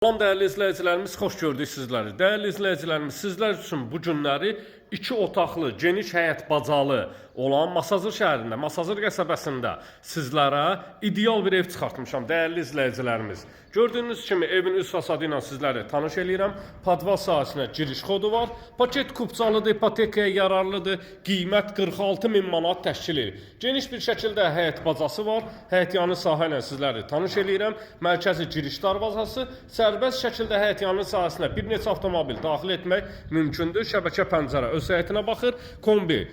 Salam dəyərli izləyicilərimiz, xoş gördük sizləri. Dəyərli izləyicilərimiz, sizlər üçün bu günləri 2 otaqlı, geniş həyət bacalı olan Masazır şəhərində, Masazır qəsəbəsində sizlərə ideal bir ev çıxartmışam, dəyərli izləyicilərimiz. Gördüyünüz kimi evin üst fasadı ilə sizləri tanış eləyirəm. Padval sahəsinə giriş kodu var. Paket kupçalıdır, ipotekaya yararlıdır. Qiymət 46.000 manat təşkil edir. Geniş bir şəkildə həyət bacası var. Həyət yanı sahə ilə sizləri tanış eləyirəm. Mərkəzi giriş darvazası. Sərbəst şəkildə həyət yanı sahəsinə bir neçə avtomobil daxil etmək mümkündür. Şəbəkə pəncərə öz həyətinə baxır. Kombi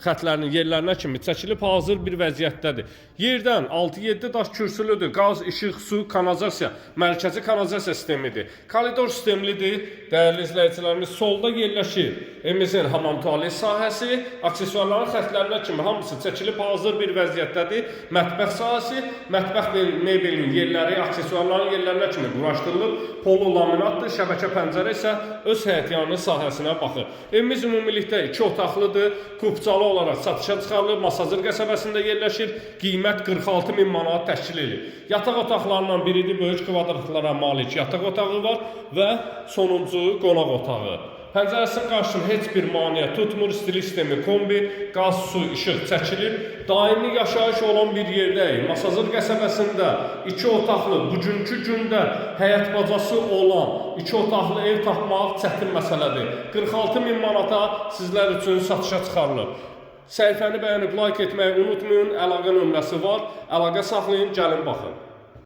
xətlərinin yerlərinə kimi çəkilib hazır bir vəziyyətdədir. Yerdən 6-7 daş kürsülüdür. Qaz, işıq, su, kanalizasiya, mərkəzi kanalizasiya sistemidir. Koridor sistemlidir. Dəyərli izləyicilərimiz, solda yerləşir evimizin hamam tualet sahəsi, aksesuarların xətlərinə kimi hamısı çəkilib hazır bir vəziyyətdədir. Mətbəx sahəsi, mətbəx mebelinin yerləri, aksesuarların yerlərinə kimi quraşdırılıb. Polo laminatdır, şəbəkə pəncərə isə öz həyətyanı sahəsinə baxır. Evimiz ümumilikdə 2 otaqlıdır, kupçalı olaraq satışa çıxarılıb, Masazır qəsəbəsində yerləşir. Qiymət 46.000 manat təşkil edir. Yataq otaqlarından biridir, böyük kvadratlara malik yataq otağı var və sonuncu qonaq otağı. Pəncərəsinin qarşısında heç bir maneə tutmur, stil sistemi kombi, qaz, su, işıq çəkilir. Daimi yaşayış olan bir yerdəyik. Masazır qəsəbəsində 2 otaqlı, bugünkü gündə həyət bacası olan 2 otaqlı ev tapmaq çətin məsələdir. 46.000 manata sizlər üçün satışa çıxarılır. Səhifəni bəyənib like etməyi unutmayın. Əlaqə nömrəsi var. Əlaqə saxlayın, gəlin baxın.